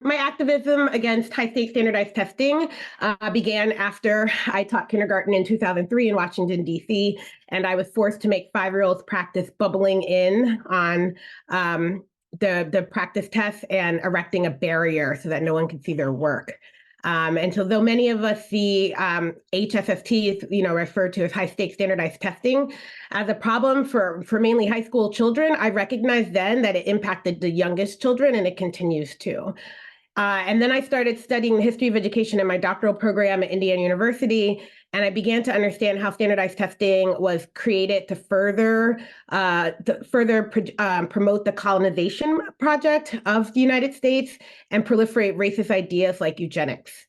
My activism against high-stakes standardized testing began after I taught kindergarten in 2003 in Washington, D.C., and I was forced to make 5-year-olds practice bubbling in on the practice tests and erecting a barrier so that no one could see their work. And so though many of us see HSST, referred to as high-stakes standardized testing, as a problem for mainly high school children, I recognized then that it impacted the youngest children, and it continues to. And then I started studying the history of education in my doctoral program at Indiana University, and I began to understand how standardized testing was created to further promote the colonization project of the United States and proliferate racist ideas like eugenics.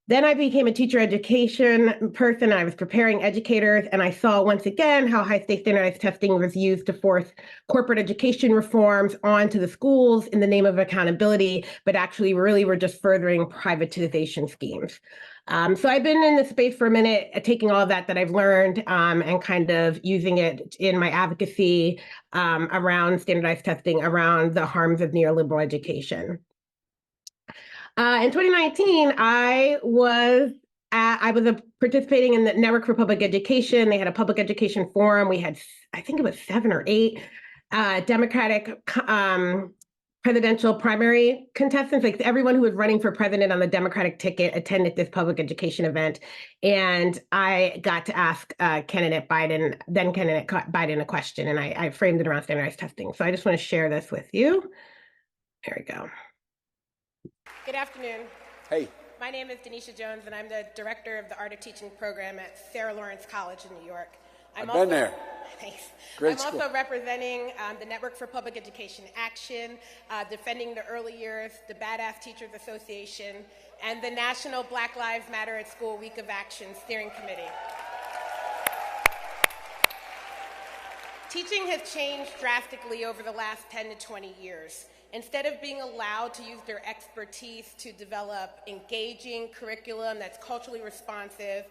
Then I became a teacher education person. I was preparing educators, and I saw once again how high-stakes standardized testing was used to force corporate education reforms onto the schools in the name of accountability, but actually really were just furthering privatization schemes. So I've been in this space for a minute, taking all of that I've learned and kind of using it in my advocacy around standardized testing, around the harms of neoliberal education. In 2019, I was participating in the Network for Public Education. They had a public education forum. We had, I think it was 7 or 8 Democratic presidential primary contestants. Like everyone who was running for president on the Democratic ticket attended this public education event. And I got to ask then candidate Biden, a question, and I framed it around standardized testing. So I just want to share this with you. There we go. Good afternoon. Hey. My name is Denisha Jones, and I'm the director of the Art of Teaching program at Sarah Lawrence College in New York. I've been there. Thanks. Great I'm school. also representing the Network for Public Education Action, defending the early years, the Badass Teachers Association, and the National Black Lives Matter at School Week of Action Steering Committee. Teaching has changed drastically over the last 10 to 20 years. Instead of being allowed to use their expertise to develop engaging curriculum that's culturally responsive,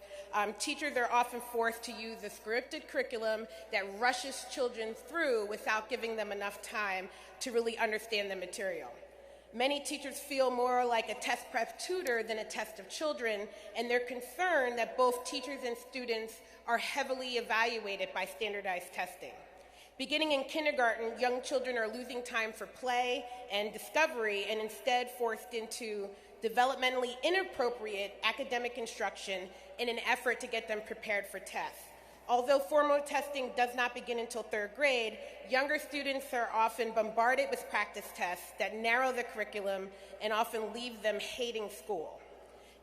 teachers are often forced to use a scripted curriculum that rushes children through without giving them enough time to really understand the material. Many teachers feel more like a test prep tutor than a test of children, and they're concerned that both teachers and students are heavily evaluated by standardized testing. Beginning in kindergarten, young children are losing time for play and discovery and instead forced into developmentally inappropriate academic instruction in an effort to get them prepared for tests. Although formal testing does not begin until 3rd grade, younger students are often bombarded with practice tests that narrow the curriculum and often leave them hating school.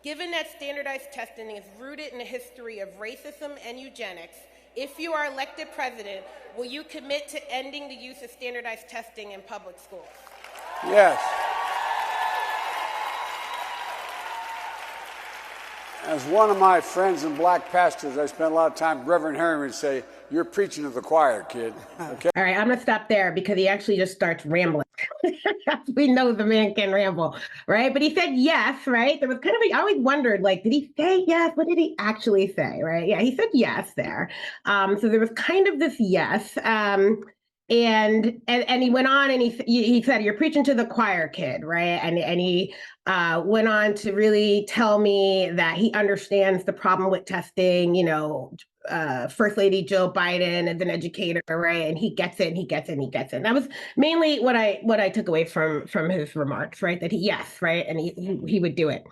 Given that standardized testing is rooted in a history of racism and eugenics, if you are elected president, will you commit to ending the use of standardized testing in public schools? Yes. As one of my friends and black pastors, I spent a lot of time, Reverend Harry would say, "You're preaching to the choir, kid." Okay. All right, I'm gonna stop there because he actually just starts rambling. We know the man can ramble, right? But he said yes, right? There was kind of I always wondered, like, did he say yes? What did he actually say, right? Yeah, he said yes there. So there was kind of this yes. And he went on and he said, "You're preaching to the choir, kid," right? And he went on to really tell me that he understands the problem with testing. First Lady Jill Biden is an educator, right? And he gets it, and he gets it, and he gets it. And that was mainly what I took away from his remarks, right? That yes, right, and he would do it.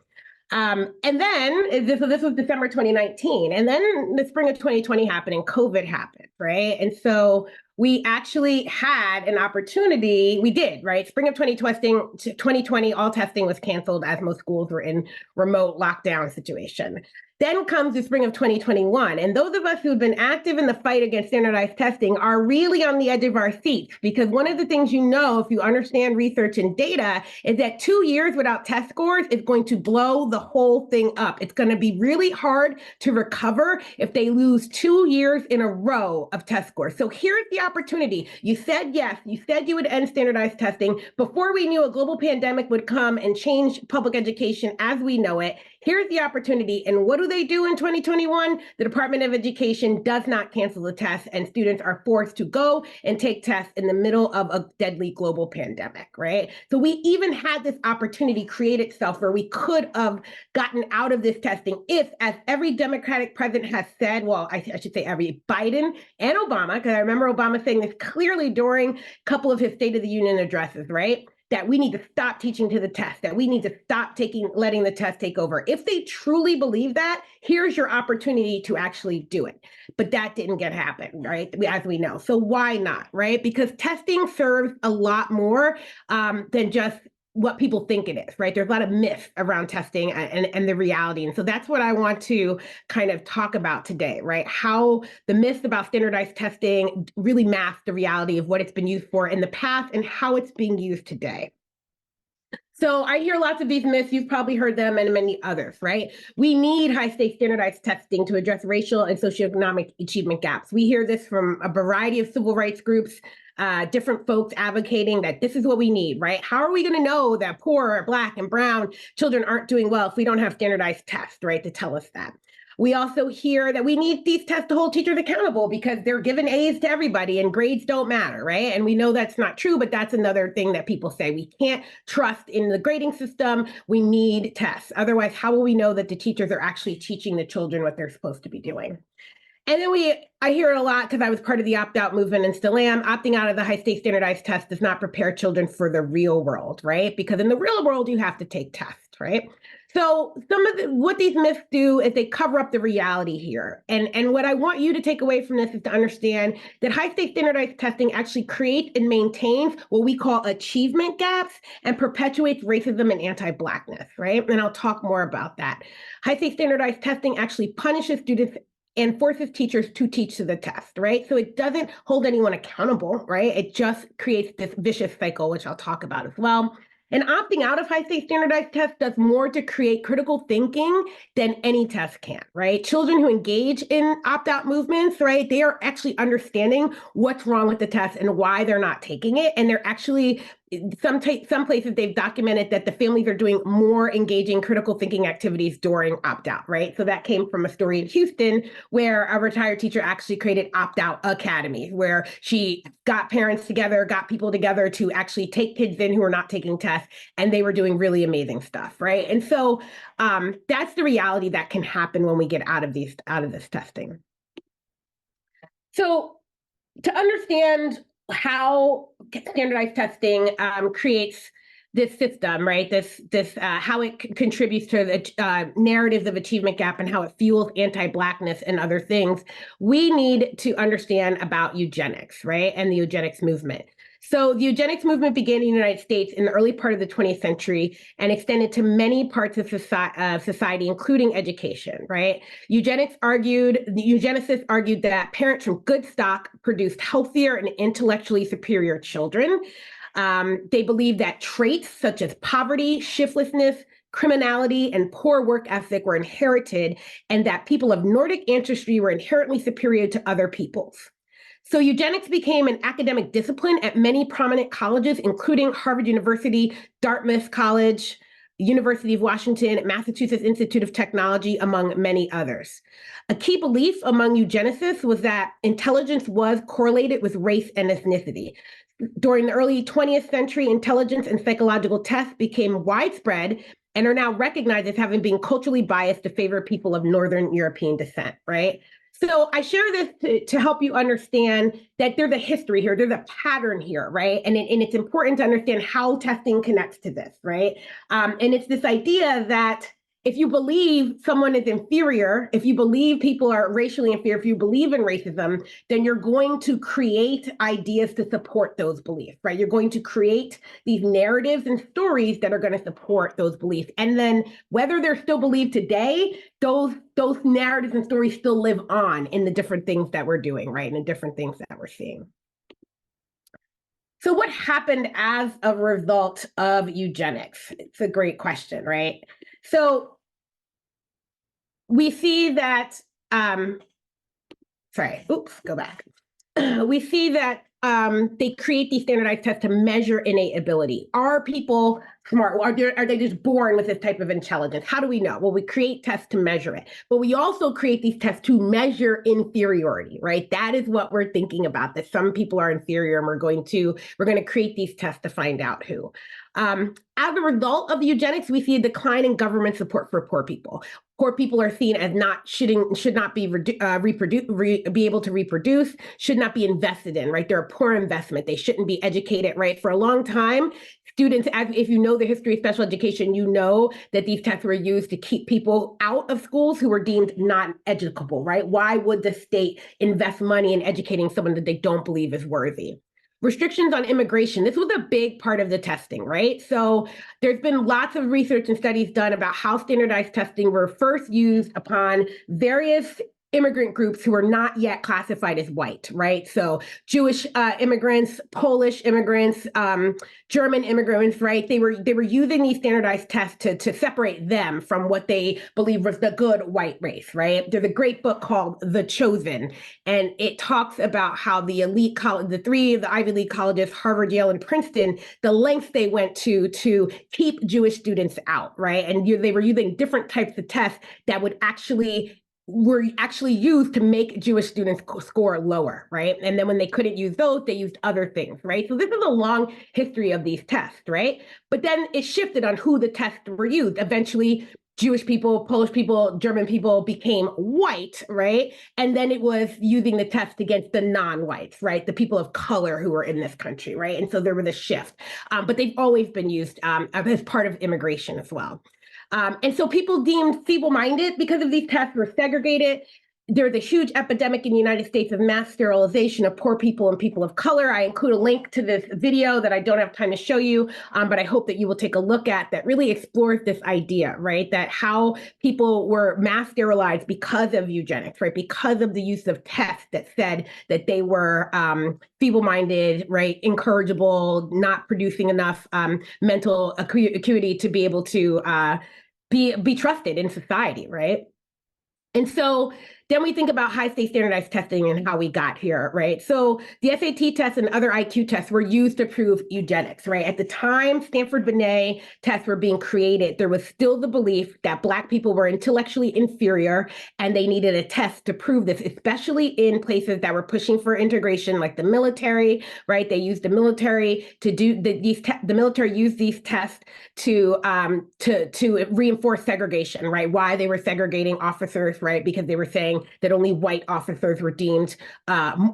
And then this was December 2019, and then the spring of 2020 happened, and COVID happened, right? And so we actually had an opportunity. We did, right? Spring of 2020, all testing was canceled as most schools were in remote lockdown situation. Then comes the spring of 2021. And those of us who've been active in the fight against standardized testing are really on the edge of our seats, because one of the things if you understand research and data, is that 2 years without test scores is going to blow the whole thing up. It's going to be really hard to recover if they lose 2 years in a row of test scores. So here's the opportunity. You said yes. You said you would end standardized testing before we knew a global pandemic would come and change public education as we know it. Here's the opportunity. And what do they do in 2021? The Department of Education does not cancel the test, and students are forced to go and take tests in the middle of a deadly global pandemic, right? So we even had this opportunity create itself where we could have gotten out of this testing if, as every Democratic president has said, well, I should say every Biden and Obama, because I remember Obama saying this clearly during a couple of his State of the Union addresses, right? That we need to stop teaching to the test, that we need to stop letting the test take over. If they truly believe that, here's your opportunity to actually do it. But that didn't happen, right? As we know. So why not, right? Because testing serves a lot more than just what people think it is, right? There's a lot of myths around testing and the reality. And so that's what I want to kind of talk about today, right? How the myths about standardized testing really mask the reality of what it's been used for in the past and how it's being used today. So I hear lots of these myths. You've probably heard them and many others, right? We need high-stakes standardized testing to address racial and socioeconomic achievement gaps. We hear this from a variety of civil rights groups, different folks advocating that this is what we need, right? How are we going to know that poor, Black, and brown children aren't doing well if we don't have standardized tests, right, to tell us that? We also hear that we need these tests to hold teachers accountable because they're giving A's to everybody and grades don't matter, right? And we know that's not true, but that's another thing that people say. We can't trust in the grading system. We need tests. Otherwise, how will we know that the teachers are actually teaching the children what they're supposed to be doing? And then I hear it a lot because I was part of the opt-out movement and still am. Opting out of the high-stakes standardized test does not prepare children for the real world, right? Because in the real world, you have to take tests, right? So what these myths do is they cover up the reality here. And what I want you to take away from this is to understand that high-stakes standardized testing actually creates and maintains what we call achievement gaps and perpetuates racism and anti-Blackness, right? And I'll talk more about that. High-stakes standardized testing actually punishes students and forces teachers to teach to the test, right? So it doesn't hold anyone accountable, right? It just creates this vicious cycle, which I'll talk about as well. And opting out of high-stakes standardized tests does more to create critical thinking than any test can, right? Children who engage in opt-out movements, right, they are actually understanding what's wrong with the test and why they're not taking it. And they're actually, some places they've documented that the families are doing more engaging critical thinking activities during opt-out, right? So that came from a story in Houston where a retired teacher actually created opt-out academies where she got parents together, got people together to actually take kids in who are not taking tests, and they were doing really amazing stuff, right? And so that's the reality that can happen when we get out of this testing. So to understand how standardized testing creates this system, right? How it contributes to the narratives of achievement gap and how it fuels anti-Blackness and other things, we need to understand about eugenics, right? And the eugenics movement. So the eugenics movement began in the United States in the early part of the 20th century and extended to many parts of society, including education, right? The eugenicists argued that parents from good stock produced healthier and intellectually superior children. They believed that traits such as poverty, shiftlessness, criminality, and poor work ethic were inherited, and that people of Nordic ancestry were inherently superior to other peoples. So eugenics became an academic discipline at many prominent colleges, including Harvard University, Dartmouth College, University of Washington, Massachusetts Institute of Technology, among many others. A key belief among eugenicists was that intelligence was correlated with race and ethnicity. During the early 20th century, intelligence and psychological tests became widespread and are now recognized as having been culturally biased to favor people of Northern European descent, right? So I share this to help you understand that there's a history here, there's a pattern here, right? And it's important to understand how testing connects to this, right? And it's this idea that if you believe someone is inferior, if you believe people are racially inferior, if you believe in racism, then you're going to create ideas to support those beliefs, right? You're going to create these narratives and stories that are going to support those beliefs. And then whether they're still believed today, those narratives and stories still live on in the different things that we're doing, right? And the different things that we're seeing. So what happened as a result of eugenics? It's a great question, right? So we see that, go back. We see that they create these standardized tests to measure innate ability. Are people smart? Are they just born with this type of intelligence? How do we know? Well, we create tests to measure it, but we also create these tests to measure inferiority, right? That is what we're thinking about, that some people are inferior, and we're going to create these tests to find out who. As a result of the eugenics, we see a decline in government support for poor people. Poor people are seen as should not be be able to reproduce, should not be invested in, right? They're a poor investment. They shouldn't be educated, right? For a long time, students, if you know the history of special education, you know that these tests were used to keep people out of schools who were deemed not educable, right? Why would the state invest money in educating someone that they don't believe is worthy? Restrictions on immigration. This was a big part of the testing, right? So there's been lots of research and studies done about how standardized testing were first used upon various immigrant groups who are not yet classified as white, right? So Jewish immigrants, Polish immigrants, German immigrants, right? They were using these standardized tests to separate them from what they believe was the good white race, right? There's a great book called The Chosen, and it talks about how the elite college, the three of the Ivy League colleges, Harvard, Yale, and Princeton, the lengths they went to keep Jewish students out, right? And they were using different types of tests that were actually used to make Jewish students score lower, right? And then when they couldn't use those, they used other things, right? So this is a long history of these tests, right? But then it shifted on who the tests were used. Eventually, Jewish people, Polish people, German people became white, right? And then it was using the test against the non-whites, right? The people of color who were in this country, right? And so there was a shift. But they've always been used as part of immigration as well. And so people deemed feeble-minded because of these tests were segregated. There's a huge epidemic in the United States of mass sterilization of poor people and people of color. I include a link to this video that I don't have time to show you, but I hope that you will take a look at, that really explores this idea, right? That how people were mass sterilized because of eugenics, right? Because of the use of tests that said that they were feeble-minded, right? Incorrigible, not producing enough mental acuity to be able to be trusted in society, right? And so then we think about high-stakes standardized testing and how we got here, right? So the SAT tests and other IQ tests were used to prove eugenics, right? At the time Stanford-Binet tests were being created, there was still the belief that Black people were intellectually inferior and they needed a test to prove this, especially in places that were pushing for integration, like the military, right? They used the military to do the military used these tests to reinforce segregation, right? Why they were segregating officers, right? Because they were saying that only white officers were deemed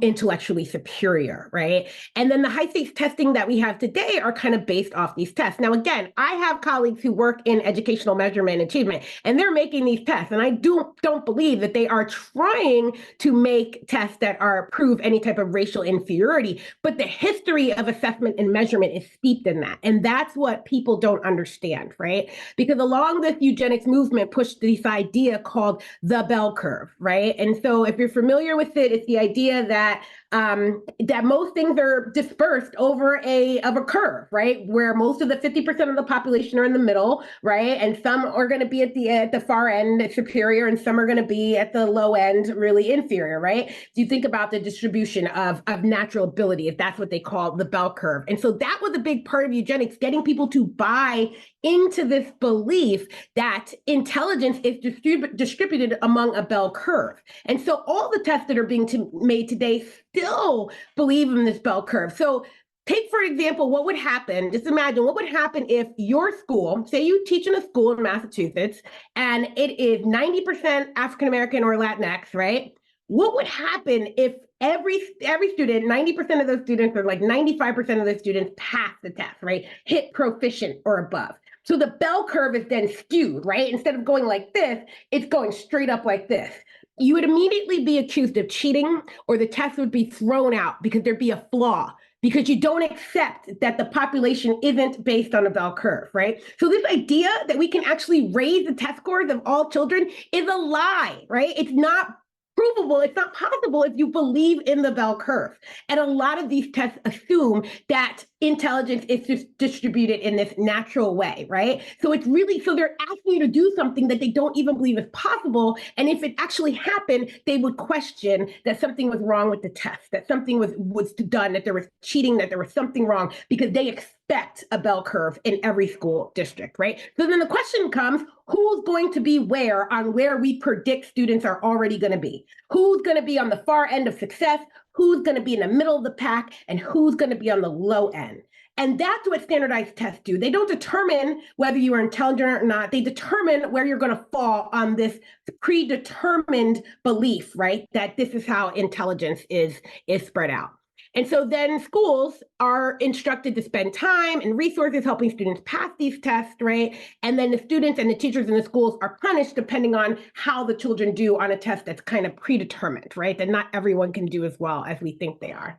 intellectually superior, right? And then the high stakes testing that we have today are kind of based off these tests. Now, again, I have colleagues who work in educational measurement and achievement, and they're making these tests. And I don't believe that they are trying to make tests that prove any type of racial inferiority, but the history of assessment and measurement is steeped in that. And that's what people don't understand, right? Because along this eugenics movement pushed this idea called the bell curve, right? And so if you're familiar with it, it's the idea that that most things are dispersed over a curve, right? Where most of the 50% of the population are in the middle, right? And some are going to be at the far end superior, and some are going to be at the low end really inferior, right? So you think about the distribution of natural ability, if that's what they call the bell curve. And so that was a big part of eugenics, getting people to buy into this belief that intelligence is distributed among a bell curve. And so all the tests that are being made today still believe in this bell curve. So take, for example, what would happen, just imagine what would happen if your school, say you teach in a school in Massachusetts, and it is 90% African-American or Latinx, right? What would happen if every student, 90% of those students, or like 95% of those students pass the test, right? Hit proficient or above. So the bell curve is then skewed, right? Instead of going like this, it's going straight up like this. You would immediately be accused of cheating, or the test would be thrown out because there'd be a flaw, because you don't accept that the population isn't based on a bell curve, right? So this idea that we can actually raise the test scores of all children is a lie, right? It's not provable. It's not possible if you believe in the bell curve. And a lot of these tests assume that intelligence is just distributed in this natural way, right? So it's really, so they're asking you to do something that they don't even believe is possible. And if it actually happened, they would question that something was wrong with the test, that something was done, that there was cheating, that there was something wrong, because they expect a bell curve in every school district, right? So then the question comes, who's going to be where on where we predict students are already going to be? Who's going to be on the far end of success? Who's going to be in the middle of the pack? And who's going to be on the low end? And that's what standardized tests do. They don't determine whether you are intelligent or not. They determine where you're going to fall on this predetermined belief, right? That this is how intelligence is spread out. And so then schools are instructed to spend time and resources helping students pass these tests, right? And then the students and the teachers in the schools are punished depending on how the children do on a test that's kind of predetermined, right? That not everyone can do as well as we think they are.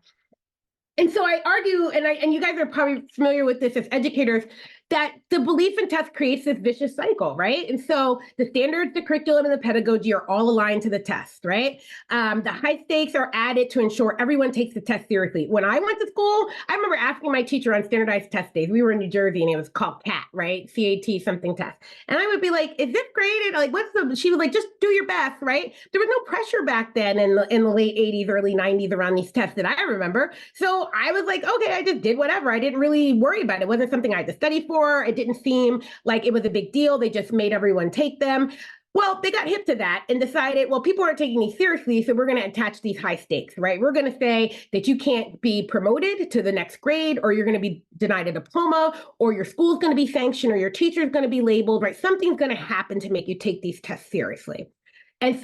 And so I argue, and you guys are probably familiar with this as educators, that the belief in tests creates this vicious cycle, right? And so the standards, the curriculum, and the pedagogy are all aligned to the test, right? The high stakes are added to ensure everyone takes the test seriously. When I went to school, I remember asking my teacher on standardized test days. We were in New Jersey, and it was called CAT, right? CAT something test. And I would be like, "Is this graded? Like, what's the?" She was like, "Just do your best," right? There was no pressure back then in the late '80s, early '90s around these tests that I remember. So I was like, okay, I just did whatever. I didn't really worry about it. It wasn't something I had to study for. It didn't seem like it was a big deal. They just made everyone take them. Well, they got hip to that and decided, well, people aren't taking these seriously, so we're going to attach these high stakes, right? We're going to say that you can't be promoted to the next grade, or you're going to be denied a diploma, or your school's going to be sanctioned, or your teacher's going to be labeled, right? Something's going to happen to make you take these tests seriously. And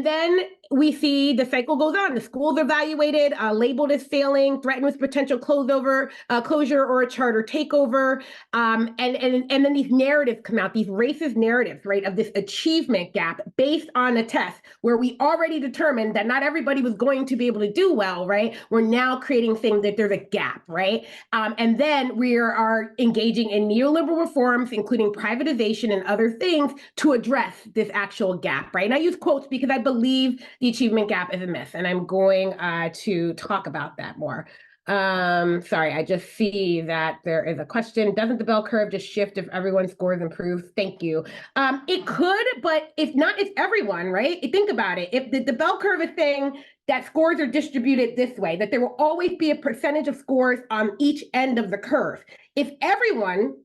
then we see the cycle goes on. The schools are evaluated, labeled as failing, threatened with potential closure or a charter takeover. And then these narratives come out, these racist narratives, right, of this achievement gap based on a test where we already determined that not everybody was going to be able to do well, right? We're now creating things that there's a gap, right? And then we are engaging in neoliberal reforms, including privatization and other things to address this actual gap, right? And I use quotes because I believe the achievement gap is a myth, and I'm going to talk about that more. Sorry, I just see that there is a question. Doesn't the bell curve just shift if everyone's scores improve? Thank you. It could, but if not, it's everyone, right? Think about it. If the bell curve is saying that scores are distributed this way, that there will always be a percentage of scores on each end of the curve. If everyone,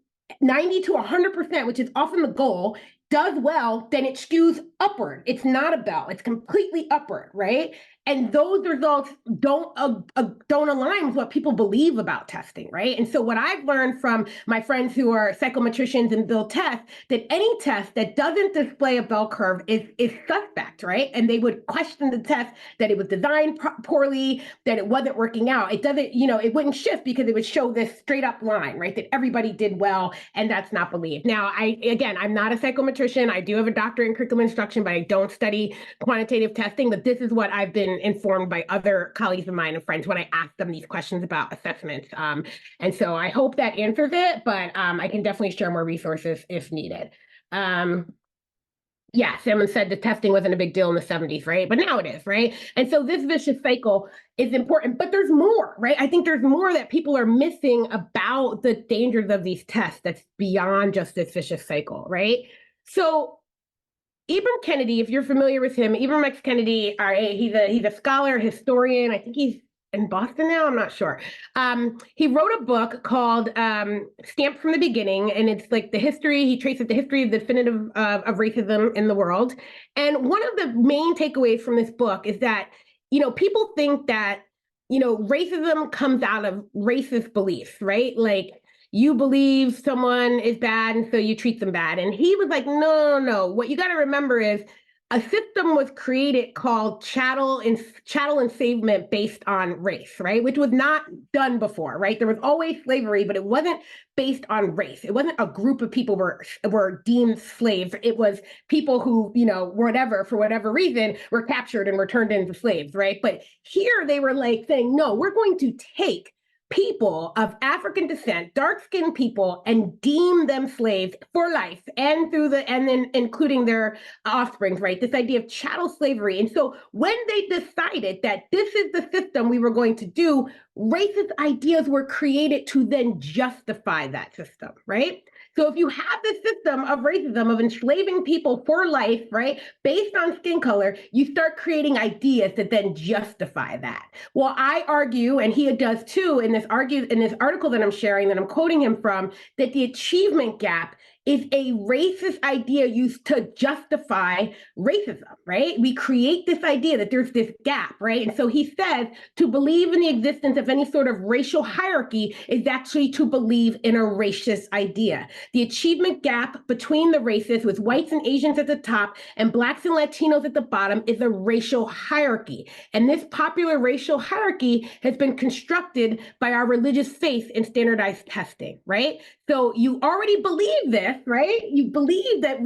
90 to 100%, which is often the goal, does well, then it skews upward. It's not a bell. It's completely upward, right? And those results don't align with what people believe about testing, right? And so what I've learned from my friends who are psychometricians and build tests, that any test that doesn't display a bell curve is suspect, right? And they would question the test that it was designed poorly, that it wasn't working out. It doesn't, it wouldn't shift because it would show this straight up line, right? That everybody did well, and that's not believed. Now, I'm not a psychometrician. I do have a doctorate in curriculum instruction, but I don't study quantitative testing. But this is what I've been informed by other colleagues of mine and friends when I ask them these questions about assessments. And so I hope that answers it, but I can definitely share more resources if needed. Yeah, someone said the testing wasn't a big deal in the 70s, right? But now it is, right? And so this vicious cycle is important, but there's more, right? I think there's more that people are missing about the dangers of these tests that's beyond just this vicious cycle, right? So Ibram Kennedy, if you're familiar with him, Ibram X. Kennedy, he's a scholar, historian. I think he's in Boston now, I'm not sure. He wrote a book called Stamped from the Beginning, and it's like he traces the history of the definitive of racism in the world. And one of the main takeaways from this book is that, people think that, racism comes out of racist beliefs, right? Like, you believe someone is bad, and so you treat them bad. And he was like, no. What you got to remember is a system was created called chattel enslavement based on race, right? Which was not done before, right? There was always slavery, but it wasn't based on race. It wasn't a group of people were deemed slaves. It was people who, for whatever reason, were captured and were turned into slaves, right? But here they were like saying, no, we're going to take people of African descent, dark-skinned people, and deem them slaves for life, and then including their offsprings, right? This idea of chattel slavery. And so when they decided that this is the system we were going to do, racist ideas were created to then justify that system, right? So if you have this system of racism, of enslaving people for life, right, based on skin color, you start creating ideas that then justify that. Well, I argue, and he does too, in this article that I'm sharing, that I'm quoting him from, that the achievement gap is a racist idea used to justify racism, right? We create this idea that there's this gap, right? And so he says to believe in the existence of any sort of racial hierarchy is actually to believe in a racist idea. The achievement gap between the races, with whites and Asians at the top and blacks and Latinos at the bottom, is a racial hierarchy. And this popular racial hierarchy has been constructed by our religious faith in standardized testing, right? So you already believe this, right? You believe that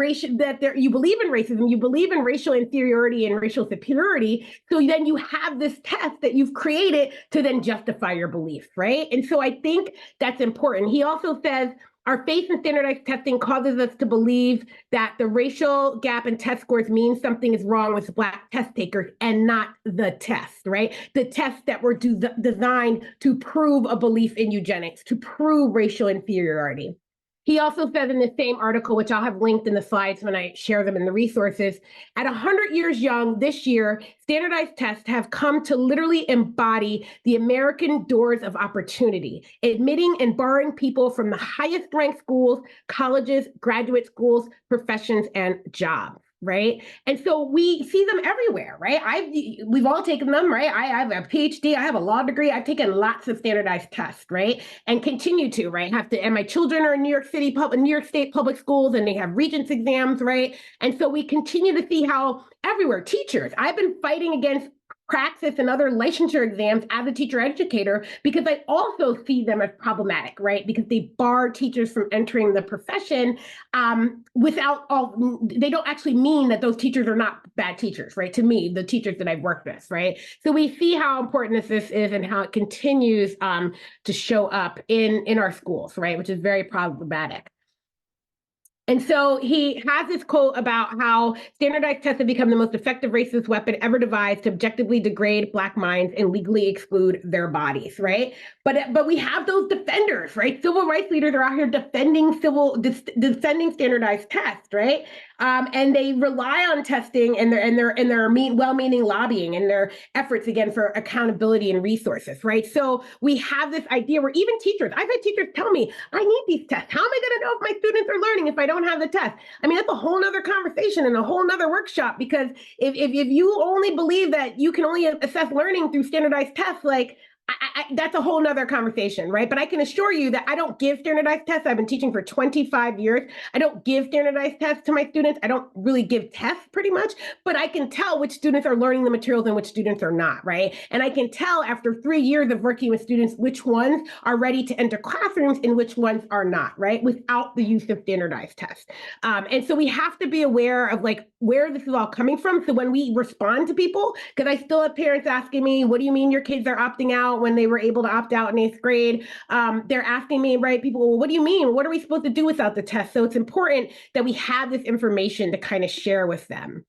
you believe in racism, you believe in racial inferiority and racial superiority. So then you have this test that you've created to then justify your beliefs, right? And so I think that's important. He also says our faith in standardized testing causes us to believe that the racial gap in test scores means something is wrong with Black test takers and not the test, right? The tests that were designed to prove a belief in eugenics, to prove racial inferiority. He also says in the same article, which I'll have linked in the slides when I share them in the resources, at 100 years young this year, standardized tests have come to literally embody the American doors of opportunity, admitting and barring people from the highest ranked schools, colleges, graduate schools, professions, and jobs. Right. And so we see them everywhere, right? We've all taken them, right? I have a PhD, I have a law degree, I've taken lots of standardized tests, right? And continue to, right? And my children are in New York State public schools, and they have Regents exams, right? And so we continue to see how everywhere, teachers, I've been fighting against praxis and other licensure exams as a teacher educator, because I also see them as problematic, right? Because they bar teachers from entering the profession they don't actually mean that those teachers are not bad teachers, right? To me, the teachers that I've worked with, right? So we see how important this is and how it continues to show up in our schools, right? Which is very problematic. And so he has this quote about how standardized tests have become the most effective racist weapon ever devised to objectively degrade Black minds and legally exclude their bodies, right? But we have those defenders, right? Civil rights leaders are out here defending standardized tests, right? And they rely on testing and their well-meaning lobbying and their efforts again for accountability and resources, right? So we have this idea where even teachers, I've had teachers tell me, I need these tests. How am I going to know if my students are learning if I don't have the test? I mean, that's a whole nother conversation and a whole nother workshop, because if you only believe that you can only assess learning through standardized tests, like that's a whole nother conversation, right? But I can assure you that I don't give standardized tests. I've been teaching for 25 years. I don't give standardized tests to my students. I don't really give tests pretty much, but I can tell which students are learning the materials and which students are not, right? And I can tell after 3 years of working with students which ones are ready to enter classrooms and which ones are not, right? Without the use of standardized tests. And so we have to be aware of like where this is all coming from. So when we respond to people, because I still have parents asking me, what do you mean your kids are opting out when they were able to opt out in 8th grade? They're asking me, right, people, well, what do you mean? What are we supposed to do without the test? So it's important that we have this information to kind of share with them.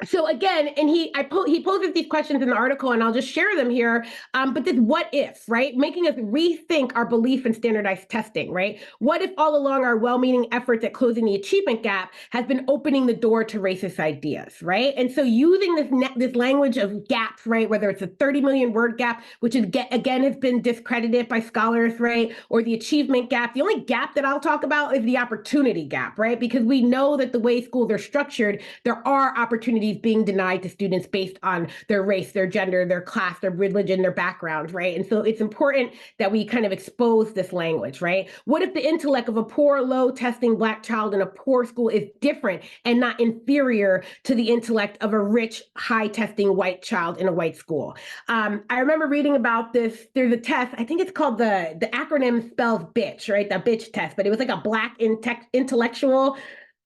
So again, and he poses these questions in the article, and I'll just share them here. But this what if, right? Making us rethink our belief in standardized testing, right? What if all along our well-meaning efforts at closing the achievement gap has been opening the door to racist ideas, right? And so using this language of gaps, right? Whether it's a 30 million word gap, which is again has been discredited by scholars, right? Or the achievement gap. The only gap that I'll talk about is the opportunity gap, right? Because we know that the way schools are structured, there are opportunities being denied to students based on their race, their gender, their class, their religion, their background, right? And so it's important that we kind of expose this language, right? What if the intellect of a poor, low testing Black child in a poor school is different and not inferior to the intellect of a rich, high testing white child in a white school? I remember reading about this. There's a test, I think it's called the acronym spells bitch, right? The bitch test, but it was like a Black intellectual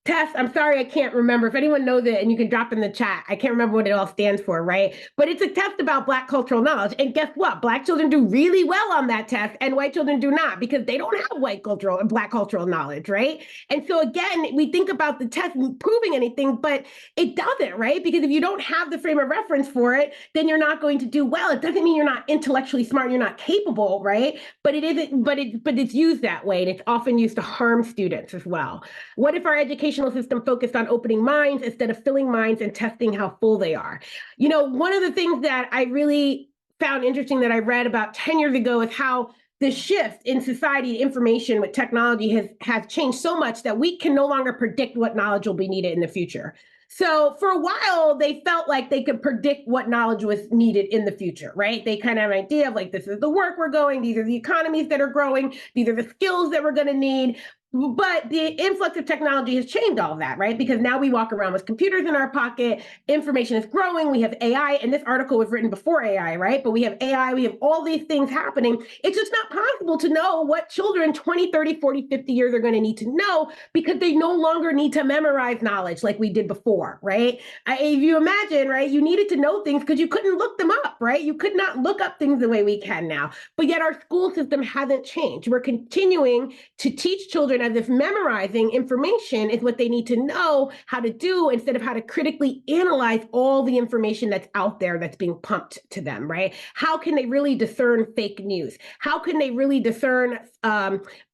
Test, I'm sorry, I can't remember. If anyone knows it and you can drop in the chat, I can't remember what it all stands for, right? But it's a test about Black cultural knowledge. And guess what? Black children do really well on that test, and white children do not because they don't have white cultural and Black cultural knowledge, right? And so again, we think about the test proving anything, but it doesn't, right? Because if you don't have the frame of reference for it, then you're not going to do well. It doesn't mean you're not intellectually smart, you're not capable, right? But it isn't, but it's used that way, and it's often used to harm students as well. What if our educational system focused on opening minds instead of filling minds and testing how full they are? You know, one of the things that I really found interesting that I read about 10 years ago is how the shift in society information with technology has changed so much that we can no longer predict what knowledge will be needed in the future. So for a while, they felt like they could predict what knowledge was needed in the future, right? They kind of have an idea of like, this is the work we're going, these are the economies that are growing, these are the skills that we're going to need. But the influx of technology has changed all of that, right? Because now we walk around with computers in our pocket, information is growing, we have AI, and this article was written before AI, right? But we have AI, we have all these things happening. It's just not possible to know what children 20, 30, 40, 50 years are going to need to know because they no longer need to memorize knowledge like we did before, right? If you imagine, right, you needed to know things because you couldn't look them up, right? You could not look up things the way we can now. But yet our school system hasn't changed. We're continuing to teach children as if memorizing information is what they need to know how to do instead of how to critically analyze all the information that's out there that's being pumped to them, right? How can they really discern fake news? How can they really discern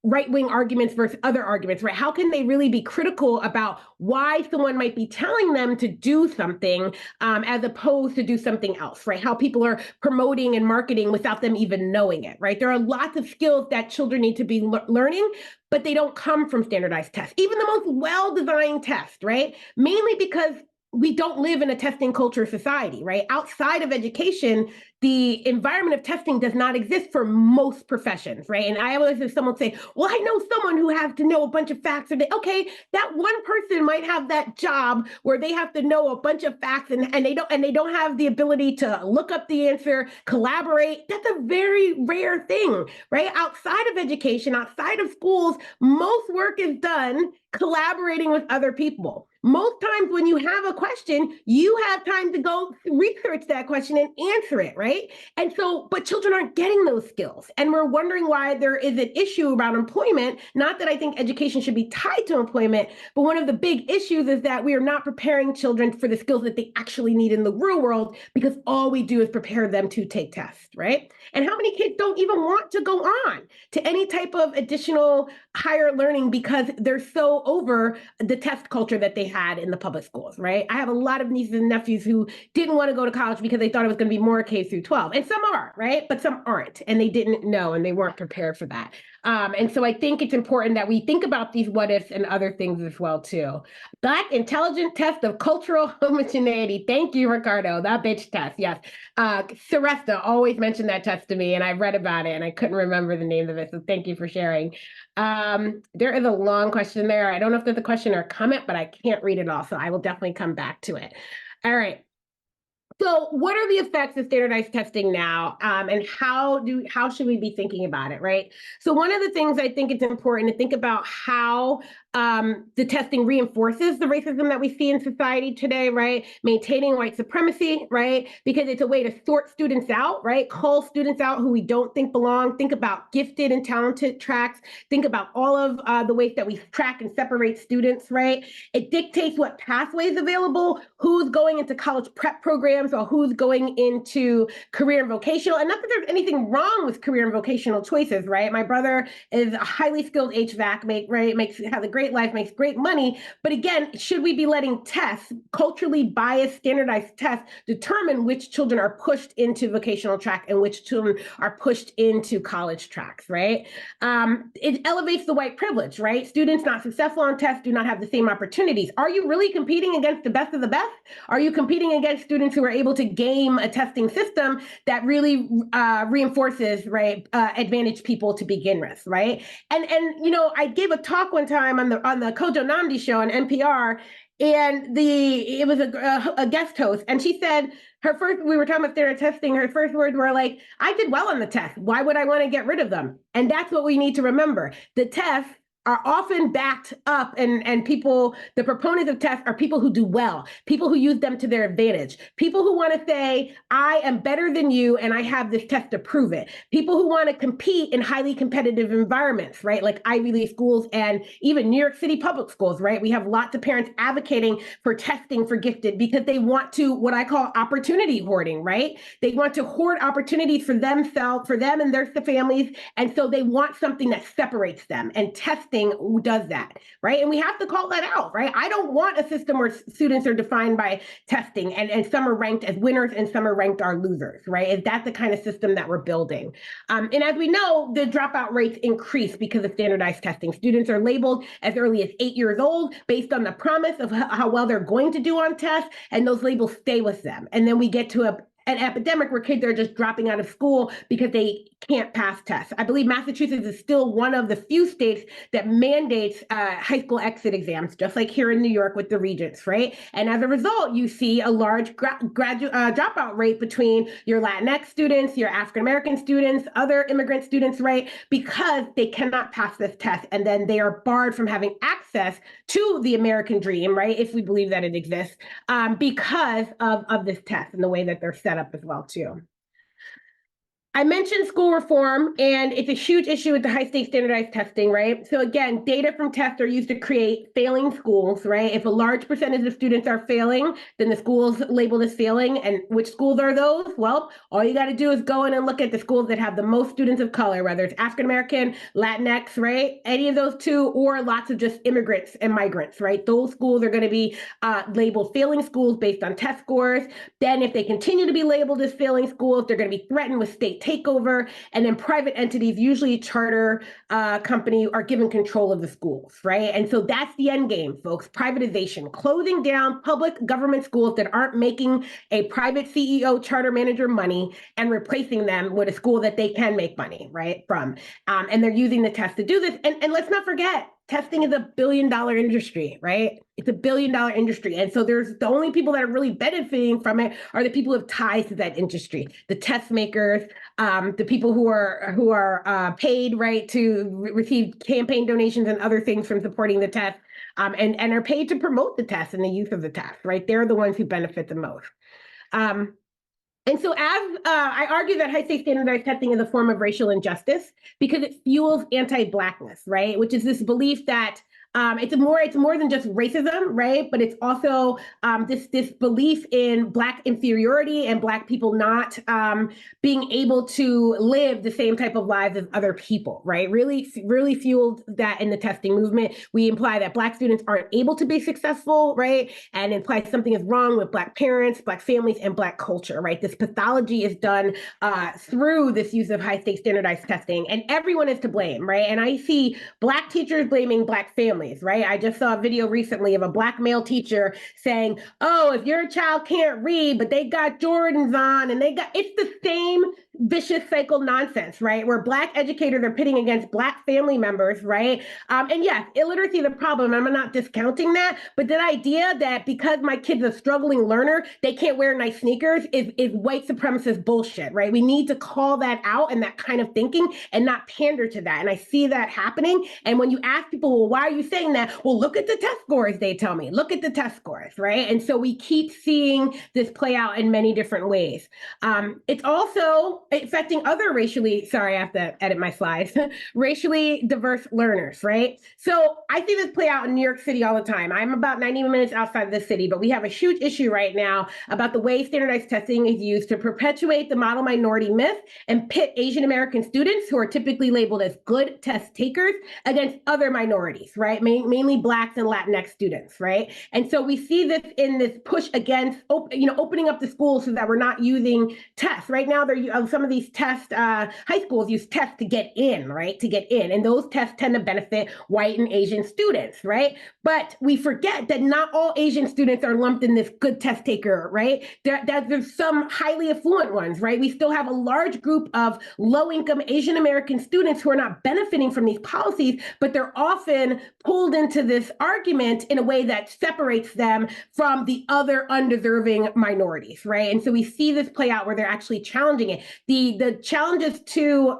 right-wing arguments versus other arguments, right? How can they really be critical about why someone might be telling them to do something as opposed to do something else, right? How people are promoting and marketing without them even knowing it, right? There are lots of skills that children need to be learning, but they don't come from standardized tests. Even the most well-designed test, right? Mainly because we don't live in a testing culture society, right? Outside of education, the environment of testing does not exist for most professions, right? And I always have someone say, well, I know someone who has to know a bunch of facts. Okay, that one person might have that job where they have to know a bunch of facts and they don't have the ability to look up the answer, collaborate. That's a very rare thing, right? Outside of education, outside of schools, most work is done collaborating with other people. Most times when you have a question, you have time to go research that question and answer it, right? And so, but children aren't getting those skills. And we're wondering why there is an issue around employment. Not that I think education should be tied to employment, but one of the big issues is that we are not preparing children for the skills that they actually need in the real world because all we do is prepare them to take tests, right? And how many kids don't even want to go on to any type of additional higher learning because they're so over the test culture that they had in the public schools, right? I have a lot of nieces and nephews who didn't want to go to college because they thought it was going to be more K through 12. And some are, right? But some aren't. And they didn't know and they weren't prepared for that. And so I think it's important that we think about these what ifs and other things as well, too. Black intelligent test of cultural homogeneity. Thank you, Ricardo. That bitch test. Yes. Saresta always mentioned that test to me, and I read about it and I couldn't remember the name of it. So thank you for sharing. There is a long question there. I don't know if there's a question or a comment, but I can't read it all. So I will definitely come back to it. All right. So what are the effects of standardized testing now, and how should we be thinking about it, right? So one of the things I think it's important to think about how the testing reinforces the racism that we see in society today, right? Maintaining white supremacy, right? Because it's a way to sort students out, right? Call students out who we don't think belong. Think about gifted and talented tracks. Think about all of the ways that we track and separate students, right? It dictates what pathways available, who's going into college prep programs or who's going into career and vocational. And not that there's anything wrong with career and vocational choices, right? My brother is a highly skilled HVAC, has a great life, makes great money. But again, should we be letting tests, culturally biased, standardized tests, determine which children are pushed into vocational track and which children are pushed into college tracks, right? It elevates the white privilege, right? Students not successful on tests do not have the same opportunities. Are you really competing against the best of the best? Are you competing against students who are able to game a testing system that really reinforces, right, advantaged people to begin with, right? And you know, I gave a talk one time on the Kojo Namdi show on NPR, and it was a guest host, and she said we were talking about standard testing. Her first words were like, "I did well on the test. Why would I want to get rid of them?" And that's what we need to remember. The tests are often backed up, and people, the proponents of tests are people who do well, people who use them to their advantage, people who want to say, I am better than you and I have this test to prove it, people who want to compete in highly competitive environments, right? Like Ivy League schools and even New York City public schools, right? We have lots of parents advocating for testing for gifted because they want to, what I call opportunity hoarding, right? They want to hoard opportunities for themselves, for them and their families. And so they want something that separates them. And testing does that, right? And we have to call that out, right? I don't want a system where students are defined by testing and some are ranked as winners and some are ranked as losers, right? Is that the kind of system that we're building? And as we know, the dropout rates increase because of standardized testing. Students are labeled as early as 8 years old based on the promise of how well they're going to do on tests, and those labels stay with them. And then we get to an epidemic where kids are just dropping out of school because they can't pass tests. I believe Massachusetts is still one of the few states that mandates high school exit exams, just like here in New York with the Regents, right? And as a result, you see a large dropout rate between your Latinx students, your African-American students, other immigrant students, right? Because they cannot pass this test, and then they are barred from having access to the American dream, right? If we believe that it exists, because of this test and the way that they're set up as well too. I mentioned school reform, and it's a huge issue with the high-stakes standardized testing, right? So again, data from tests are used to create failing schools, right? If a large percentage of students are failing, then the school's labeled as failing. And which schools are those? Well, all you got to do is go in and look at the schools that have the most students of color, whether it's African-American, Latinx, right? Any of those two, or lots of just immigrants and migrants, right? Those schools are going to be labeled failing schools based on test scores. Then if they continue to be labeled as failing schools, they're going to be threatened with state takeover, and then private entities, usually charter company, are given control of the schools, right? And so that's the end game, folks. Privatization, closing down public government schools that aren't making a private CEO charter manager money and replacing them with a school that they can make money, right, from. And they're using the test to do this. And let's not forget, testing is $1 billion industry, right? It's $1 billion industry. And so there's the only people that are really benefiting from it are the people who have ties to that industry, the test makers, the people who are paid, right, to receive campaign donations and other things from supporting the test, and are paid to promote the test and the use of the test, right? They're the ones who benefit the most. And so as I argue that high-stakes standardized testing is a form of racial injustice because it fuels anti-Blackness, right? Which is this belief that it's more than just racism, right? But it's also this belief in Black inferiority and Black people not being able to live the same type of lives as other people, right? Really fueled that in the testing movement. We imply that Black students aren't able to be successful, right? And imply something is wrong with Black parents, Black families, and Black culture, right? This pathology is done through this use of high-stakes standardized testing, and everyone is to blame, right? And I see Black teachers blaming Black families, right? I just saw a video recently of a Black male teacher saying, oh, if your child can't read, but they got Jordans on and it's the same vicious cycle nonsense, right? Where Black educators are pitting against Black family members, right? And yes, illiteracy is a problem. I'm not discounting that, but the idea that because my kid's a struggling learner, they can't wear nice sneakers is white supremacist bullshit, right? We need to call that out and that kind of thinking and not pander to that. And I see that happening. And when you ask people, well, why are you saying that? Well, look at the test scores, they tell me. Look at the test scores, right? And so we keep seeing this play out in many different ways. It's also affecting other sorry, I have to edit my slides, racially diverse learners, right? So I see this play out in New York City all the time. I'm about 90 minutes outside of the city, but we have a huge issue right now about the way standardized testing is used to perpetuate the model minority myth and pit Asian American students, who are typically labeled as good test takers, against other minorities, right? Mainly Blacks and Latinx students, right? And so we see this in this push against, opening up the schools so that we're not using tests. Right now, some of these tests, high schools use tests to get in, right? To get in. And those tests tend to benefit white and Asian students, right? But we forget that not all Asian students are lumped in this good test taker, right? There's some highly affluent ones, right? We still have a large group of low-income Asian American students who are not benefiting from these policies, but they're often pulled into this argument in a way that separates them from the other undeserving minorities, right? And so we see this play out where they're actually challenging it. The challenges to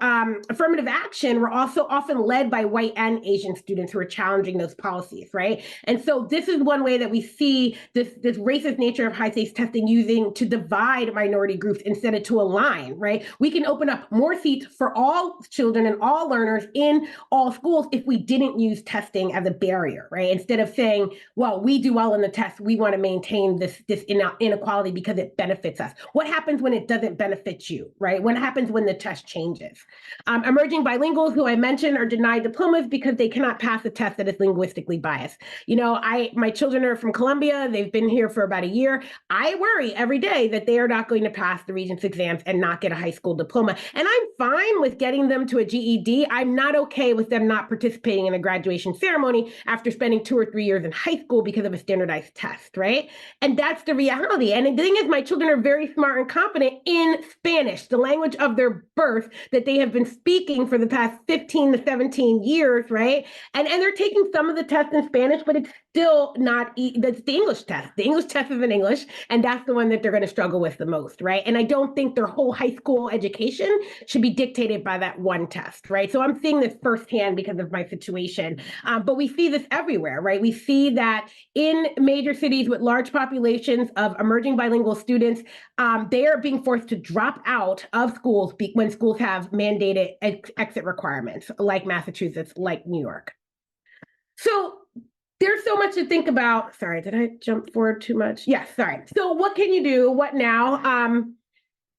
affirmative action were also often led by white and Asian students who are challenging those policies, right? And so this is one way that we see this racist nature of high stakes testing using to divide minority groups instead of to align, right? We can open up more seats for all children and all learners in all schools if we didn't use testing as a barrier, right? Instead of saying, well, we do well in the test, we want to maintain this inequality because it benefits us. What happens when it doesn't benefit you, right? What happens when the test changes? Emerging bilinguals who I mentioned are denied diplomas because they cannot pass a test that is linguistically biased. You know, my children are from Colombia. They've been here for about a year. I worry every day that they are not going to pass the Regents exams and not get a high school diploma. And I'm fine with getting them to a GED. I'm not okay with them not participating in a graduation ceremony after spending 2 or 3 years in high school because of a standardized test, right? And that's the reality. And the thing is, my children are very smart and competent in Spanish, the language of their birth that they have been speaking for the past 15 to 17 years, right? And they're taking some of the tests in Spanish, but it's still not, that's the English test. The English test is in English, and that's the one that they're going to struggle with the most, right? And I don't think their whole high school education should be dictated by that one test, right? So I'm seeing this firsthand because of my situation. But we see this everywhere, right? We see that in major cities with large populations of emerging bilingual students, they are being forced to drop out of schools when schools have mandated exit requirements, like Massachusetts, like New York. So there's so much to think about. Sorry, did I jump forward too much? Yes, sorry. So what can you do? What now?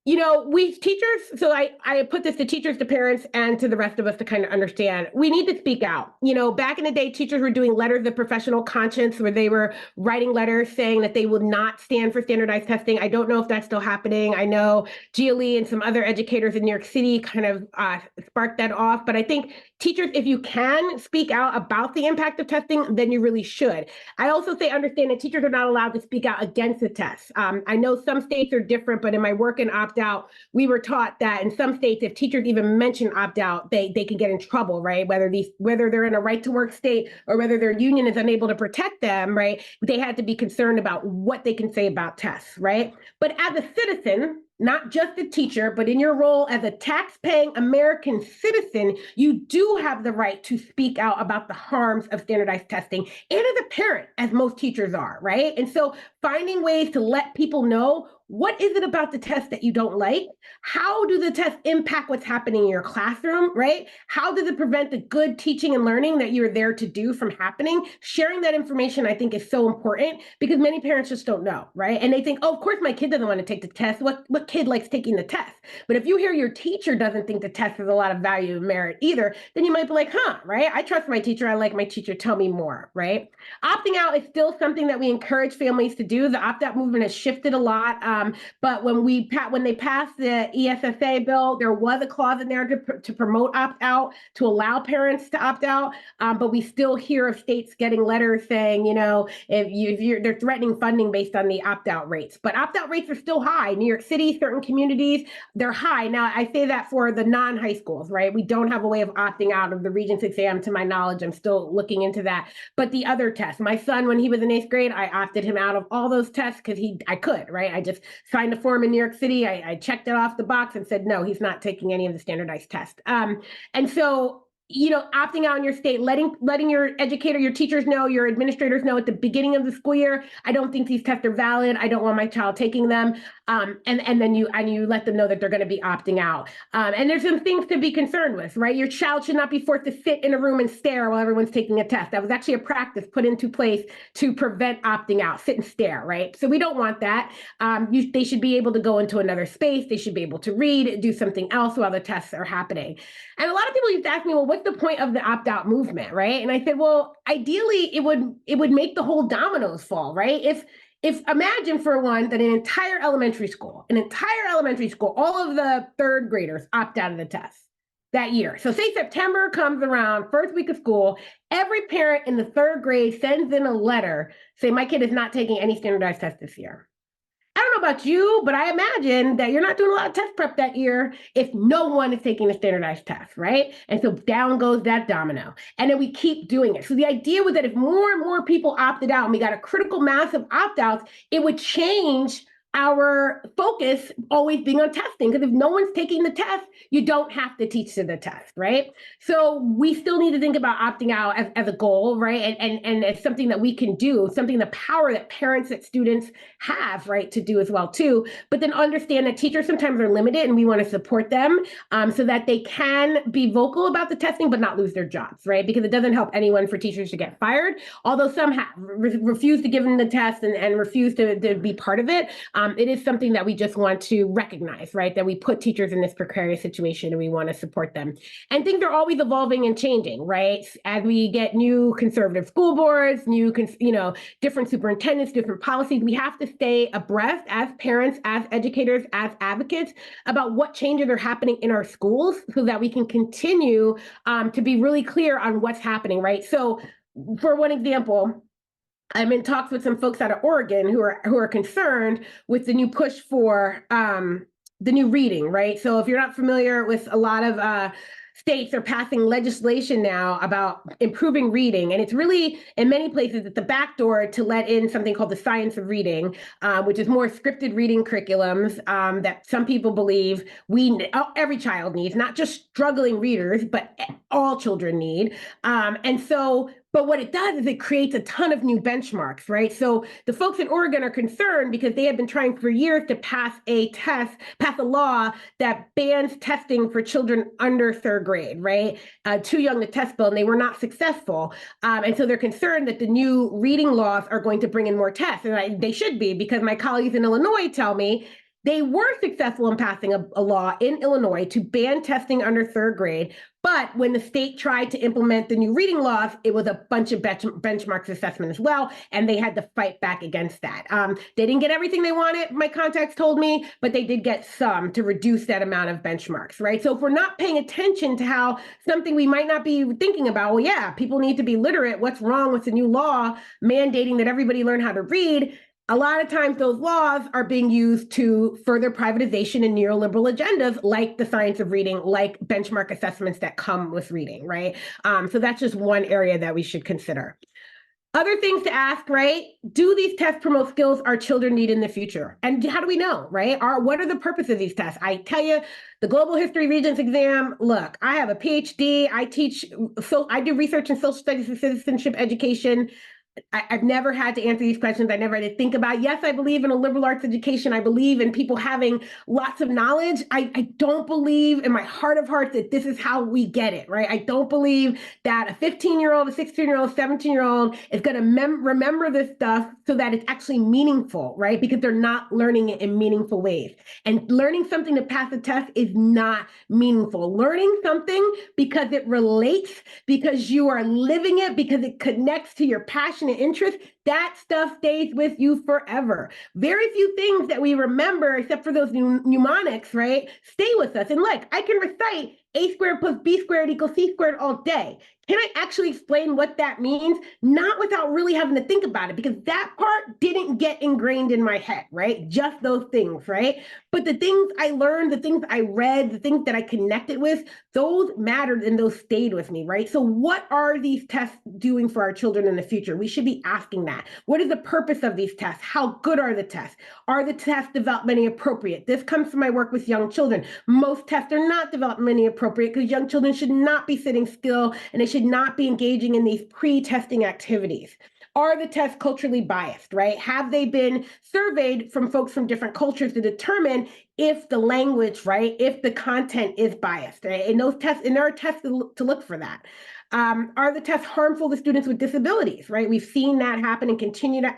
You know, we teachers, so I put this to teachers, to parents, and to the rest of us to kind of understand, we need to speak out. You know, back in the day, teachers were doing letters of professional conscience where they were writing letters saying that they would not stand for standardized testing. I don't know if that's still happening. I know Gia Lee and some other educators in New York City kind of sparked that off. But I think teachers, if you can speak out about the impact of testing, then you really should. I also say understand that teachers are not allowed to speak out against the tests. I know some states are different, but in my work in opt-out, we were taught that in some states, if teachers even mention opt-out, they can get in trouble, right? Whether they're in a right-to-work state or whether their union is unable to protect them, right? They had to be concerned about what they can say about tests, right? But as a citizen, not just a teacher, but in your role as a tax-paying American citizen, you do have the right to speak out about the harms of standardized testing, and as a parent, as most teachers are, right? And so finding ways to let people know, what is it about the test that you don't like? How do the tests impact what's happening in your classroom, right? How does it prevent the good teaching and learning that you're there to do from happening? Sharing that information, I think, is so important because many parents just don't know, right? And they think, oh, of course my kid doesn't want to take the test. What kid likes taking the test? But if you hear your teacher doesn't think the test has a lot of value and merit either, then you might be like, right? I trust my teacher. I like my teacher. Tell me more, right? Opting out is still something that we encourage families to do. The opt-out movement has shifted a lot. But when they passed the ESSA bill, there was a clause in there to promote opt-out, to allow parents to opt out. But we still hear of states getting letters saying, you know, they're threatening funding based on the opt-out rates. But opt-out rates are still high. New York City, certain communities, they're high. Now, I say that for the non-high schools, right? We don't have a way of opting out of the Regents exam, to my knowledge. I'm still looking into that. But the other tests, my son, when he was in 8th grade, I opted him out of all those tests because I could, right? I just signed a form in New York City. I checked it off the box and said, no, he's not taking any of the standardized tests. And so, you know, opting out in your state, letting your educator, your teachers know, your administrators know at the beginning of the school year, I don't think these tests are valid. I don't want my child taking them. And then you let them know that they're going to be opting out. And there's some things to be concerned with, right? Your child should not be forced to sit in a room and stare while everyone's taking a test. That was actually a practice put into place to prevent opting out, sit and stare, right? So we don't want that. They should be able to go into another space. They should be able to read, do something else while the tests are happening. And a lot of people used to ask me, well, what's the point of the opt-out movement, right? And I said, well, ideally, it would make the whole dominoes fall, right? If imagine for one that an entire elementary school, all of the third graders opt out of the test that year. So say September comes around, first week of school, every parent in the third grade sends in a letter saying, my kid is not taking any standardized tests this year. I don't know about you, but I imagine that you're not doing a lot of test prep that year if no one is taking a standardized test, right? And so down goes that domino. And then we keep doing it. So the idea was that if more and more people opted out and we got a critical mass of opt-outs, it would change our focus always being on testing, because if no one's taking the test, you don't have to teach to the test, right? So we still need to think about opting out as a goal, right? And it's something that we can do, something, the power that parents, that students have, right, to do as well too. But then understand that teachers sometimes are limited, and we want to support them so that they can be vocal about the testing but not lose their jobs, right? Because it doesn't help anyone for teachers to get fired, although some have refused to give them the test and refuse to be part of it. It is something that we just want to recognize, right? That we put teachers in this precarious situation and we want to support them. And things are always evolving and changing, right? As we get new conservative school boards, new, different superintendents, different policies, we have to stay abreast as parents, as educators, as advocates about what changes are happening in our schools so that we can continue to be really clear on what's happening, right? So for one example, I'm in talks with some folks out of Oregon who are concerned with the new push for the new reading, right? So if you're not familiar with, a lot of states are passing legislation now about improving reading, and it's really, in many places, it's the back door to let in something called the science of reading, which is more scripted reading curriculums that some people believe every child needs, not just struggling readers, but all children need. But what it does is it creates a ton of new benchmarks, right? So the folks in Oregon are concerned because they have been trying for years to pass a law that bans testing for children under third grade, right? Too young to test bill, and they were not successful. And so they're concerned that the new reading laws are going to bring in more tests. And they should be, because my colleagues in Illinois tell me they were successful in passing a law in Illinois to ban testing under third grade. But when the state tried to implement the new reading laws, it was a bunch of benchmarks assessment as well, and they had to fight back against that. They didn't get everything they wanted, my contacts told me, but they did get some to reduce that amount of benchmarks, right? So if we're not paying attention to how something we might not be thinking about, well, yeah, people need to be literate. What's wrong with the new law mandating that everybody learn how to read? A lot of times those laws are being used to further privatization and neoliberal agendas, like the science of reading, like benchmark assessments that come with reading, right? So that's just one area that we should consider. Other things to ask, right? Do these tests promote skills our children need in the future? And how do we know, right? What are the purpose of these tests? I tell you, the Global History Regents exam, look, I have a PhD, I do research in social studies and citizenship education. I've never had to answer these questions. I never had to think about, yes, I believe in a liberal arts education. I believe in people having lots of knowledge. I don't believe in my heart of hearts that this is how we get it, right? I don't believe that a 15-year-old, a 16-year-old, 17-year-old is going to remember this stuff so that it's actually meaningful, right? Because they're not learning it in meaningful ways. And learning something to pass a test is not meaningful. Learning something because it relates, because you are living it, because it connects to your passion and interest, that stuff stays with you forever. Very few things that we remember, except for those mnemonics, right, stay with us. And look, I can recite a squared plus b squared equals c squared all day. Can I actually explain what that means? Not without really having to think about it, because that part didn't get ingrained in my head, right? Just those things, right? But the things I learned, the things I read, the things that I connected with, those mattered and those stayed with me, right? So what are these tests doing for our children in the future? We should be asking that. What is the purpose of these tests? How good are the tests? Are the tests developmentally appropriate? This comes from my work with young children. Most tests are not developmentally appropriate because young children should not be sitting still, and they should not be engaging in these pre-testing activities. Are the tests culturally biased, right? Have they been surveyed from folks from different cultures to determine if the language, right, if the content is biased, right? And there are tests to look for that. Are the tests harmful to students with disabilities, right? We've seen that happen and continue to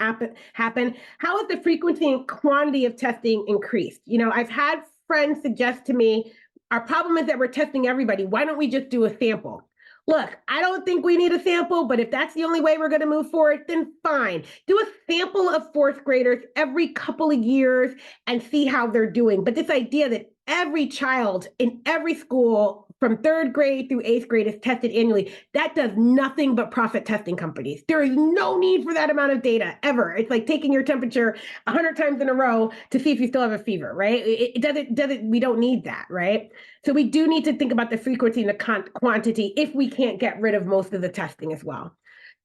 happen. How has the frequency and quantity of testing increased? I've had friends suggest to me, our problem is that we're testing everybody. Why don't we just do a sample? Look, I don't think we need a sample, but if that's the only way we're going to move forward, then fine. Do a sample of fourth graders every couple of years and see how they're doing. But this idea that every child in every school from third grade through eighth grade is tested annually, that does nothing but profit testing companies. There is no need for that amount of data ever. It's like taking your temperature 100 times in a row to see if you still have a fever, right? It doesn't, we don't need that, right? So we do need to think about the frequency and the quantity if we can't get rid of most of the testing as well.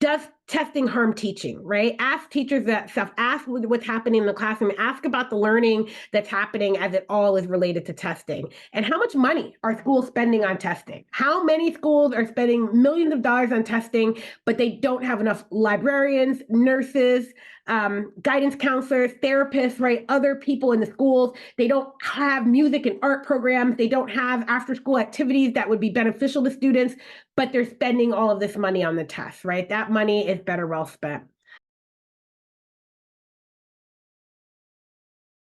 does testing harm teaching, right? Ask teachers that stuff. Ask what's happening in the classroom. Ask about the learning that's happening as it all is related to testing. And how much money are schools spending on testing? How many schools are spending millions of dollars on testing, but they don't have enough librarians, nurses, guidance counselors, therapists, right? Other people in the schools. They don't have music and art programs. They don't have after school activities that would be beneficial to students, but they're spending all of this money on the tests, right? That money is better well spent.